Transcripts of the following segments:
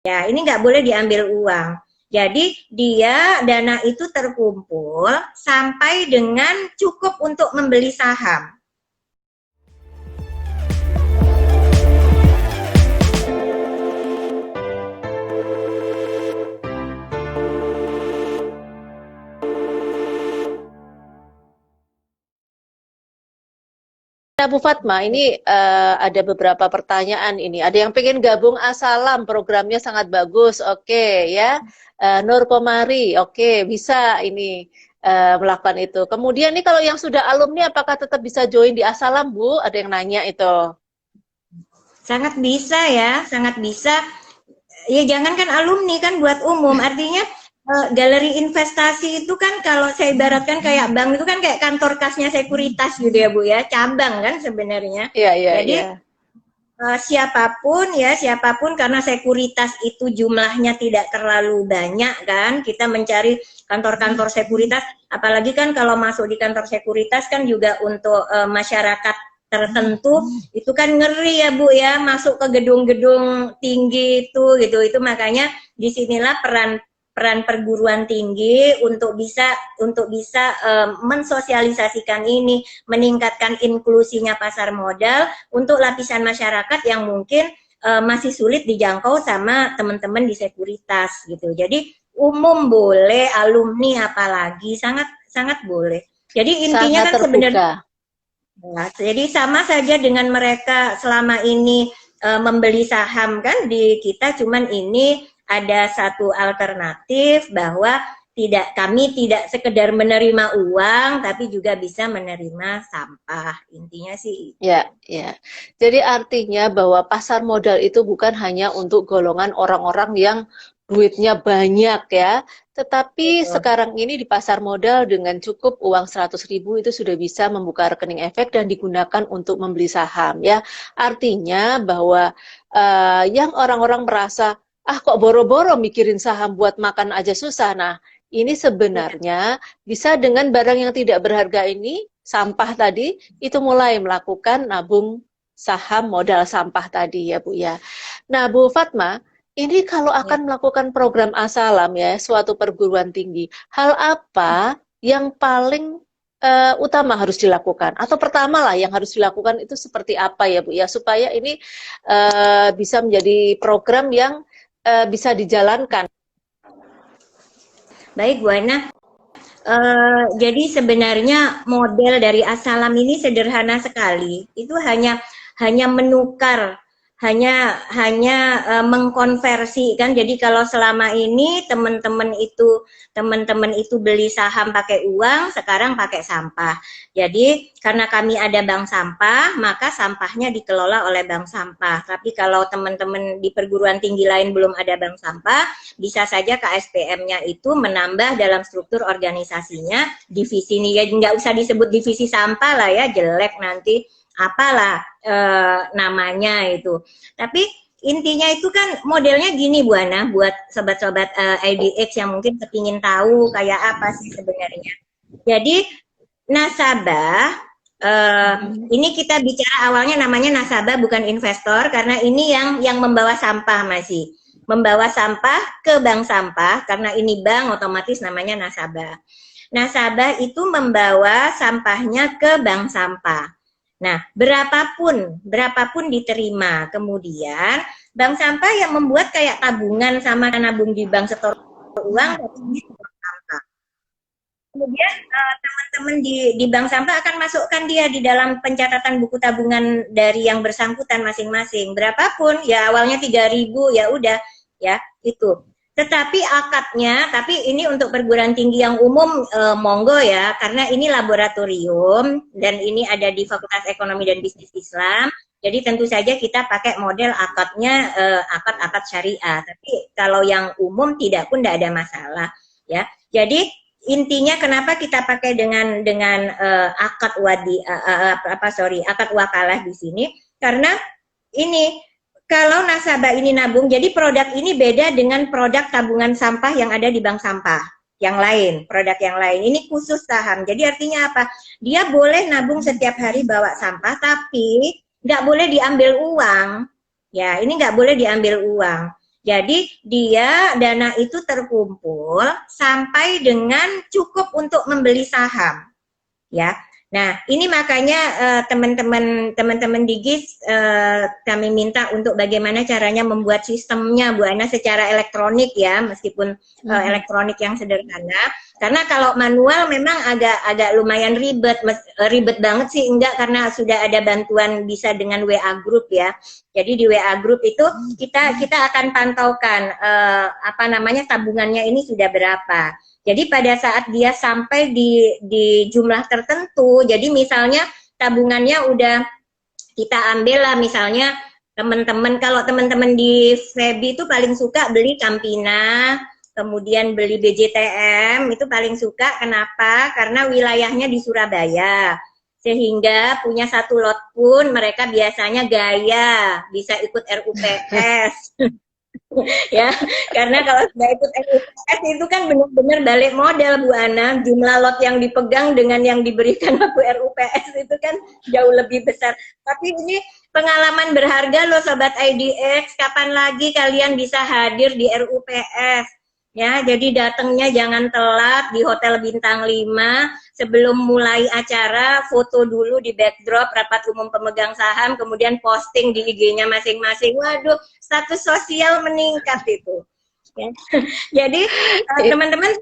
Ya, ini nggak boleh diambil uang. Jadi dana itu terkumpul sampai dengan cukup untuk membeli saham. Nah, Bu Fatma, ini ada beberapa pertanyaan ini. Ada yang pengen gabung Asalam, programnya sangat bagus. Oke, ya. Nur Komari, oke, bisa ini melakukan itu. Kemudian nih kalau yang sudah alumni, apakah tetap bisa join di Asalam, Bu? Ada yang nanya itu. Sangat bisa ya, sangat bisa. Ya jangankan alumni kan buat umum, artinya galeri investasi itu kan kalau saya ibaratkan kayak bank itu kan kayak kantor kasnya sekuritas gitu ya Bu ya, cabang kan sebenarnya. Iya, iya, Jadi iya. Siapapun karena sekuritas itu jumlahnya tidak terlalu banyak kan, kita mencari kantor-kantor sekuritas, apalagi kan kalau masuk di kantor sekuritas kan juga untuk masyarakat tertentu itu kan ngeri ya Bu ya, masuk ke gedung-gedung tinggi itu makanya disinilah peran peran perguruan tinggi untuk bisa mensosialisasikan ini, meningkatkan inklusinya pasar modal untuk lapisan masyarakat yang mungkin masih sulit dijangkau sama teman-teman di sekuritas gitu. Jadi umum boleh, alumni apalagi sangat sangat boleh. Jadi intinya Sangat kan sebenarnya terbuka. jadi sama saja dengan mereka selama ini membeli saham kan di kita, cuman ini ada satu alternatif bahwa kami tidak sekedar menerima uang tapi juga bisa menerima sampah. Intinya sih itu. Ya, ya. Jadi artinya bahwa pasar modal itu bukan hanya untuk golongan orang-orang yang duitnya banyak ya, tetapi Betul. sekarang ini di pasar modal dengan cukup uang 100.000 itu sudah bisa membuka rekening efek dan digunakan untuk membeli saham ya. Artinya bahwa yang orang-orang merasa, ah kok boro-boro mikirin saham buat makan aja susah. Nah, ini Ya. sebenarnya bisa dengan barang yang tidak berharga ini, sampah tadi, itu mulai melakukan nabung saham modal sampah tadi ya Bu ya. Nah Bu Fatma, ini kalau Ya. akan melakukan program Asalam ya, suatu perguruan tinggi, hal apa yang paling utama harus dilakukan? Atau pertama lah yang harus dilakukan itu seperti apa ya Bu ya, supaya ini bisa menjadi program yang bisa dijalankan. Baik Bu Ana, jadi sebenarnya model dari Asalam ini sederhana sekali. Itu hanya menukar, hanya mengkonversi kan. Jadi kalau selama ini teman-teman itu beli saham pakai uang, sekarang pakai sampah. Jadi karena kami ada bank sampah, maka sampahnya dikelola oleh bank sampah. Tapi kalau teman-teman di perguruan tinggi lain belum ada bank sampah, bisa saja KSPM-nya itu menambah dalam struktur organisasinya divisi ini, ya nggak usah disebut divisi sampah lah ya, jelek nanti apalah namanya itu. Tapi intinya itu kan modelnya gini Bu Ana, buat sobat-sobat IDX yang mungkin kepingin tahu kayak apa sih sebenarnya. Jadi nasabah, ini kita bicara awalnya namanya nasabah bukan investor karena ini yang membawa sampah masih membawa sampah ke bank sampah, karena ini bank otomatis namanya nasabah. Nasabah itu membawa sampahnya ke bank sampah. Nah, berapapun diterima. Kemudian bank sampah yang membuat kayak tabungan sama nabung di bank setor uang, tapi ini setor sampah. Kemudian teman-teman di bank sampah akan masukkan dia di dalam pencatatan buku tabungan dari yang bersangkutan masing-masing. Berapapun, ya awalnya 3.000 ya udah ya itu. Tetapi akadnya, tapi ini untuk perguruan tinggi yang umum monggo ya, karena ini laboratorium dan ini ada di Fakultas Ekonomi dan Bisnis Islam. Jadi tentu saja kita pakai model akadnya akad-akad syariah. Tapi kalau yang umum tidak pun tidak ada masalah ya. Jadi intinya kenapa kita pakai dengan akad akad wakalah di sini, karena ini kalau nasabah ini nabung, jadi produk ini beda dengan produk tabungan sampah yang ada di bank sampah yang lain, produk yang lain. Ini khusus saham. Jadi artinya apa? Dia boleh nabung setiap hari bawa sampah, tapi nggak boleh diambil uang. Ya, ini nggak boleh diambil uang. Jadi dana itu terkumpul sampai dengan cukup untuk membeli saham, ya. Nah, ini makanya teman-teman di GIS kami minta untuk bagaimana caranya membuat sistemnya Bu Ana secara elektronik ya, meskipun elektronik yang sederhana. Karena kalau manual memang agak lumayan ribet banget sih, enggak, karena sudah ada bantuan bisa dengan WA group ya. Jadi di WA group itu kita akan pantaukan tabungannya ini sudah berapa. Jadi pada saat dia sampai di jumlah tertentu, jadi misalnya tabungannya udah kita ambil lah, misalnya teman-teman, kalau teman-teman di Febi itu paling suka beli Campina, kemudian beli BJTM, itu paling suka. Kenapa? Karena wilayahnya di Surabaya, sehingga punya satu lot pun mereka biasanya gaya, bisa ikut RUPS. Ya, karena kalau sudah ikut RUPS itu kan benar-benar balik modal Bu Ana, jumlah lot yang dipegang dengan yang diberikan waktu RUPS itu kan jauh lebih besar. Tapi ini pengalaman berharga loh Sobat IDX, kapan lagi kalian bisa hadir di RUPS? Ya, jadi datangnya jangan telat di Hotel Bintang 5, sebelum mulai acara foto dulu di backdrop rapat umum pemegang saham, kemudian posting di IG-nya masing-masing. Waduh, status sosial meningkat itu. Ya. Jadi teman-teman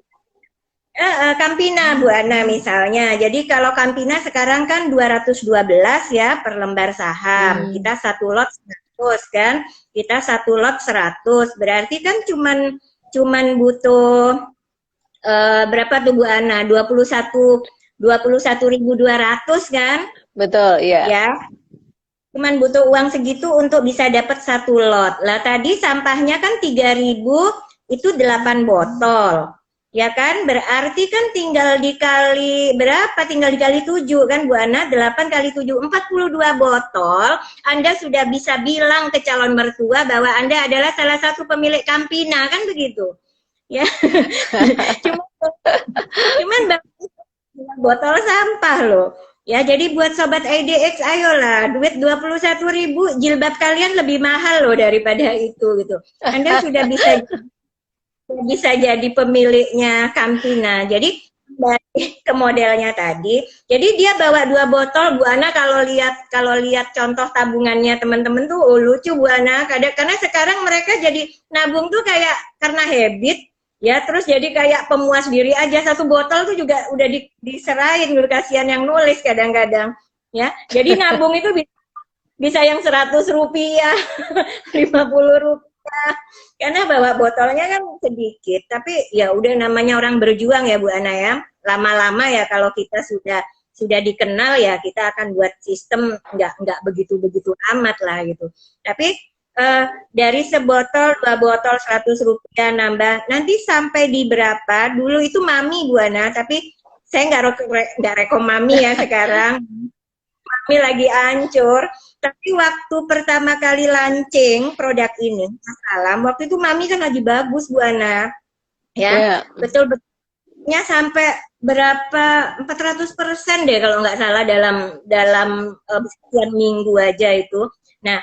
Campina Bu Ana misalnya. Jadi kalau Campina sekarang kan 212 ya per lembar saham. Kita satu lot 100 kan. Kita satu lot 100. Berarti kan cuman butuh berapa tuh Bu Ana? 21.200 kan? Betul, iya. Ya. Cuman butuh uang segitu untuk bisa dapat satu lot. Lah tadi sampahnya kan 3.000 itu 8 botol. Ya kan? Berarti kan tinggal dikali berapa? Tinggal dikali 7 kan Bu Ana? 8 kali 7, 42 botol. Anda sudah bisa bilang ke calon mertua bahwa Anda adalah salah satu pemilik Campina, kan begitu? Ya. cuman botol sampah loh. Ya, jadi buat Sobat IDX, ayolah, duit 21.000, jilbab kalian lebih mahal loh daripada itu gitu. Anda sudah bisa jadi pemiliknya Campina. Jadi balik ke modelnya tadi. Jadi dia bawa 2 botol Bu Ana, kalau lihat contoh tabungannya teman-teman tuh lucu Bu Ana. Karena sekarang mereka jadi nabung tuh kayak karena habit. Ya, terus jadi kayak pemuas diri aja, satu botol tuh juga udah diserahin, kasihan yang nulis kadang-kadang. Ya, jadi nabung itu bisa yang 100 rupiah, 50 rupiah, karena bawa botolnya kan sedikit. Tapi ya udah, namanya orang berjuang ya Bu Ana ya. Lama-lama ya kalau kita sudah dikenal ya, kita akan buat sistem nggak begitu amat lah gitu. Tapi dari sebotol 2 botol 100 rupiah nambah, nanti sampai di berapa? Dulu itu Mami Bu Ana, tapi saya nggak rekom Mami ya sekarang. Mami lagi hancur. Tapi waktu pertama kali launching produk ini, Salam, waktu itu Mami kan lagi bagus Bu Ana, ya, betul-betulnya sampai berapa 400% deh kalau nggak salah dalam sekian minggu aja itu. Nah,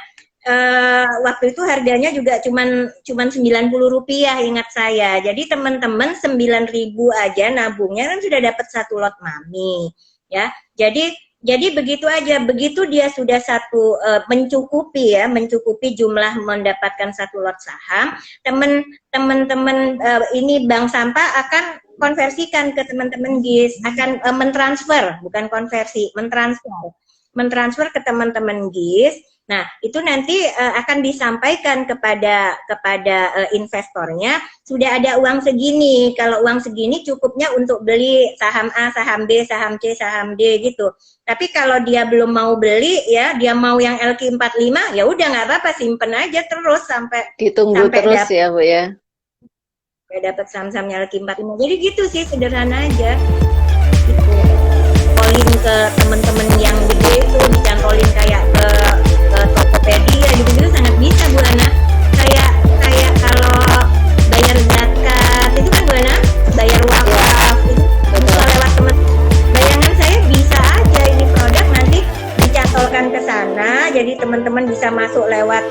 waktu itu harganya juga cuman 90 rupiah, ingat saya. Jadi teman-teman 9.000 aja nabungnya kan sudah dapat satu lot Mami, ya. Jadi begitu aja, begitu dia sudah mencukupi jumlah mendapatkan satu lot saham, teman-teman ini bank sampah akan konversikan ke teman-teman GIS, akan mentransfer, bukan konversi, mentransfer ke teman-teman GIS. Nah, itu nanti akan disampaikan kepada investornya, sudah ada uang segini. Kalau uang segini cukupnya untuk beli saham A, saham B, saham C, saham D gitu. Tapi kalau dia belum mau beli ya, dia mau yang LQ45, ya udah nggak apa-apa, simpen aja terus sampai ditunggu terus ya Bu ya. Dapat saham-sahamnya LQ45. Jadi gitu sih, sederhana aja. Gitu. Callin ke teman-teman yang gede itu, dicantolin kayak ke Tokopedia gitu sangat bisa Bu Ana. Kayak kalau bayar zakat itu kan Bu Ana, bayar wakaf itu bisa lewat teman. Bayangan saya bisa aja ini produk nanti dicantolkan ke sana, jadi teman-teman bisa masuk lewat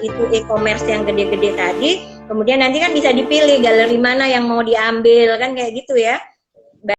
itu e-commerce yang gede-gede tadi. Kemudian nanti kan bisa dipilih galeri mana yang mau diambil kan kayak gitu ya.